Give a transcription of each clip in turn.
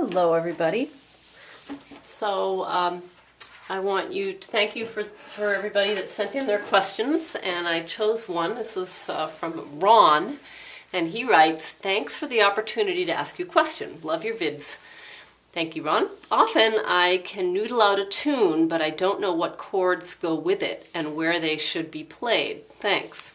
Hello, everybody. So I want you to thank you for everybody that sent in their questions, and I chose one. This is from Ron, and he writes, "Thanks for the opportunity to ask you a question. Love your vids." Thank you, Ron. Often I can noodle out a tune, but I don't know what chords go with it and where they should be played. Thanks.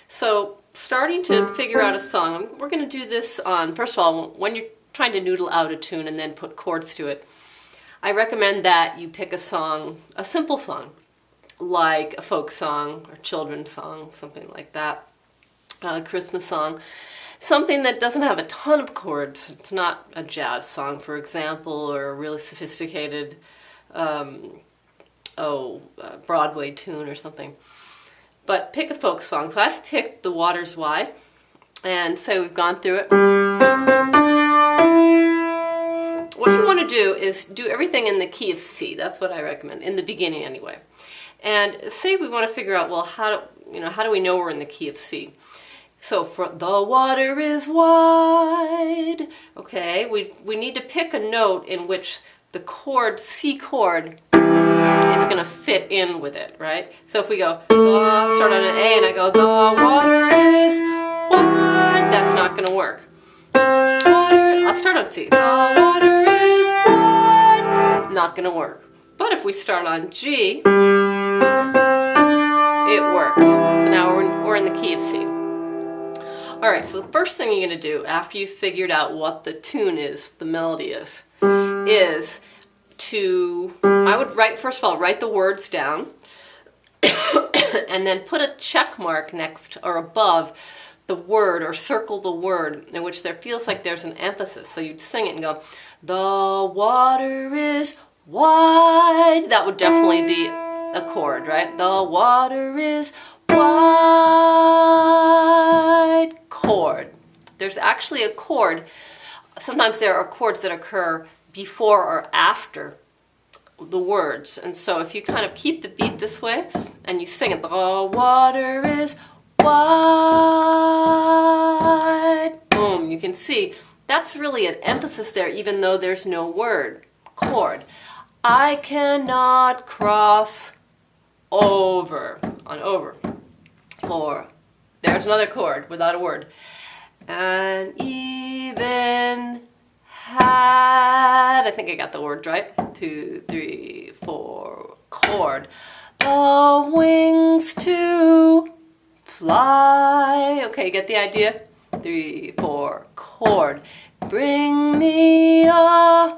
So starting to figure out a song, we're going to do this on, first of all, when you're trying to noodle out a tune and then put chords to it, I recommend that you pick a song, a simple song, like a folk song or children's song, something like that, a Christmas song, something that doesn't have a ton of chords. It's not a jazz song, for example, or a really sophisticated Broadway tune or something. But pick a folk song. So I've picked The Water's Wide, and so we've gone through it. What you want to do is do everything in the key of C. That's what I recommend, in the beginning anyway. And say we want to figure out, well, how do we know we're in the key of C? So for the water is wide, okay, we need to pick a note in which the chord, C chord, is going to fit in with it, right? So if we go, start on an A and I go, the water is wide, that's not going to work. I'll start on C. The water is wide, not going to work. But if we start on G, it works. So now we're in the key of C. Alright, so the first thing you're going to do after you've figured out what the tune is, the melody is to, I would first of all, write the words down and then put a check mark next or above the word, or circle the word in which there feels like there's an emphasis. So you'd sing it and go, the water is wide. That would definitely be a chord, right? The water is wide. Chord. There's actually a chord. Sometimes there are chords that occur before or after the words. And so if you kind of keep the beat this way and you sing it, the water is wide, boom, you can see that's really an emphasis there, even though there's no word. Chord. I cannot cross over. On over. For. There's another chord without a word. And even had, I think I got the word right. 2, 3, 4, chord. The wings to fly. Okay, you get the idea? 3, 4, chord. Bring me a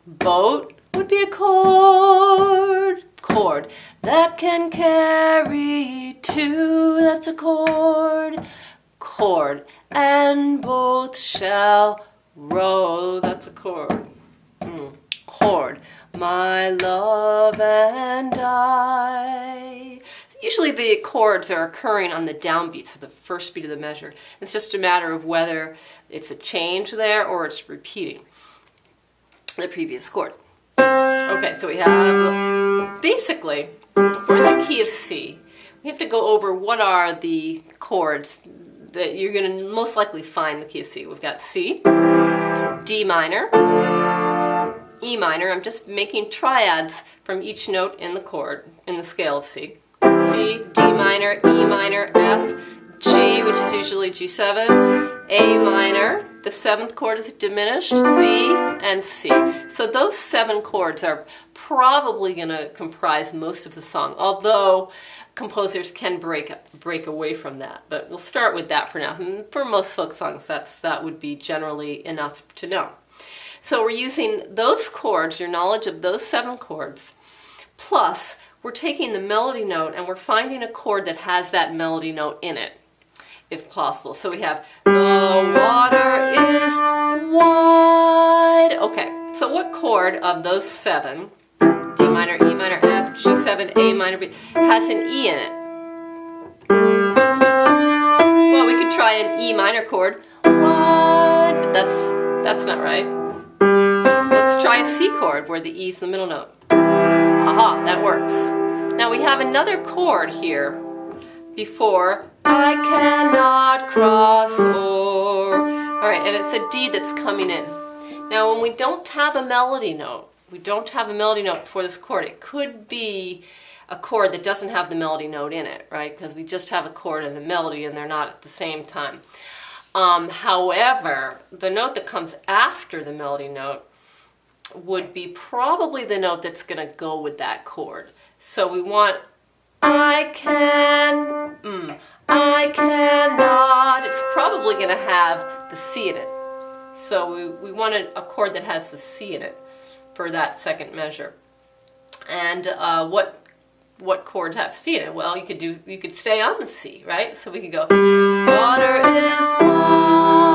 boat would be a chord. Chord. That can carry 2, that's a chord. Chord. And both shall row, that's a chord. Chord. My love and I. Usually the chords are occurring on the downbeat, so the first beat of the measure. It's just a matter of whether it's a change there or it's repeating the previous chord. Okay, so we have, basically, we're in the key of C. We have to go over what are the chords that you're going to most likely find in the key of C. We've got C, D minor, E minor. I'm just making triads from each note in the chord, in the scale of C. C, D minor, E minor, F, G, which is usually G7, A minor, the 7th chord is diminished, B, and C. So those 7 chords are probably going to comprise most of the song, although composers can break away from that. But we'll start with that for now. And for most folk songs, that would be generally enough to know. So we're using those chords, your knowledge of those 7 chords, plus we're taking the melody note and we're finding a chord that has that melody note in it, if possible. So we have, the water is wide. Okay, so what chord of those 7, D minor, E minor, F, G7, A minor, B, has an E in it? Well, we could try an E minor chord, wide, but that's not right. Let's try a C chord where the E is the middle note. Aha, that works. Now we have another chord here before I cannot cross or. Alright, and it's a D that's coming in. Now when we don't have a melody note, for this chord, it could be a chord that doesn't have the melody note in it, right? Because we just have a chord and a melody and they're not at the same time. However, the note that comes after the melody note would be probably the note that's going to go with that chord. So we want I cannot. It's probably going to have the C in it. So we wanted a chord that has the C in it for that second measure. And what chord have C in it? Well, you could stay on the C, right? So we could go water is wide,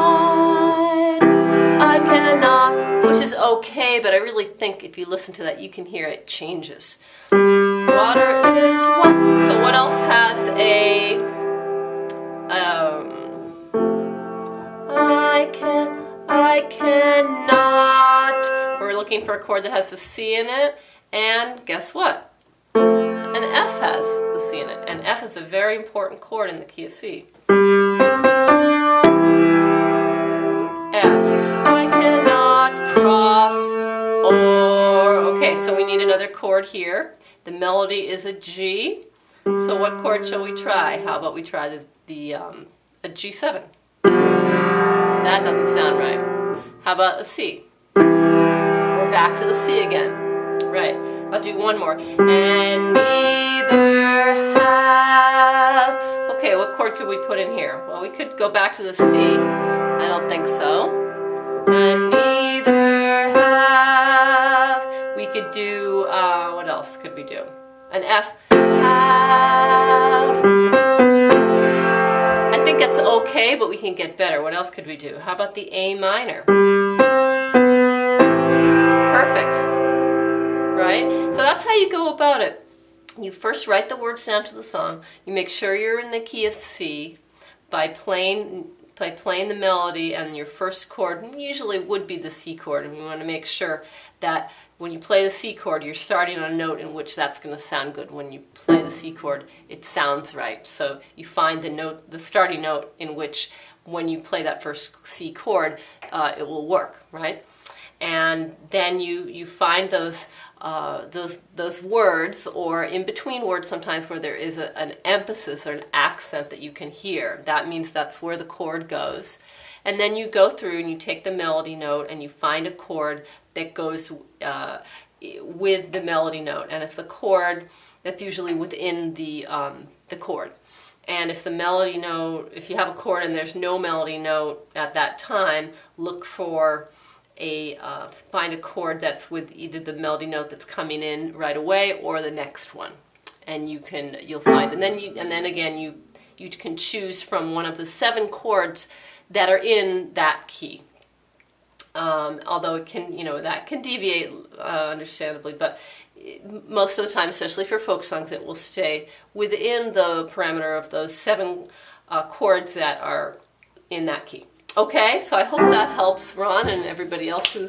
I cannot, which is okay, but I really think if you listen to that, you can hear it changes. Water is wide. So what else has a I cannot. We're looking for a chord that has the C in it, and guess what? An F has the C in it, and F is a very important chord in the key of C. F. I cannot cross or. Okay, so we need another chord here. The melody is a G. So what chord shall we try? How about we try a G7? That doesn't sound right. How about a C? We're back to the C again. Right. I'll do one more. And neither have. Okay, what chord could we put in here? Well, we could go back to the C. I don't think so. And neither have. We could do, what else could we do? An F. Have. I think that's okay, but we can get better. What else could we do? How about the A minor? Perfect. Right? So that's how you go about it. You first write the words down to the song. You make sure you're in the key of C by playing the melody, and your first chord usually would be the C chord, and we want to make sure that when you play the C chord, you're starting on a note in which that's going to sound good. When you play the C chord, it sounds right. So you find the starting note in which when you play that first C chord, it will work, right? And then you find those words, or in between words sometimes, where there is an emphasis or an accent that you can hear. That means that's where the chord goes. And then you go through and you take the melody note and you find a chord that goes with the melody note. And if the chord, that's usually within the chord. And if the melody note, if you have a chord and there's no melody note at that time, look for find a chord that's with either the melody note that's coming in right away or the next one, and you'll find, and then again you can choose from one of the 7 chords that are in that key. Although it can, that can deviate understandably, but most of the time, especially for folk songs, it will stay within the parameter of those 7 chords that are in that key. Okay, so I hope that helps Ron and everybody else who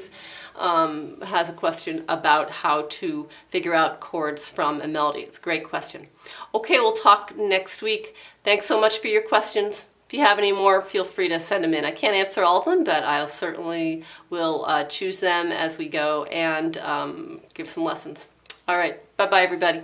has a question about how to figure out chords from a melody. It's a great question. Okay, we'll talk next week. Thanks so much for your questions. If you have any more, feel free to send them in. I can't answer all of them, but I certainly will choose them as we go and give some lessons. All right, bye-bye everybody.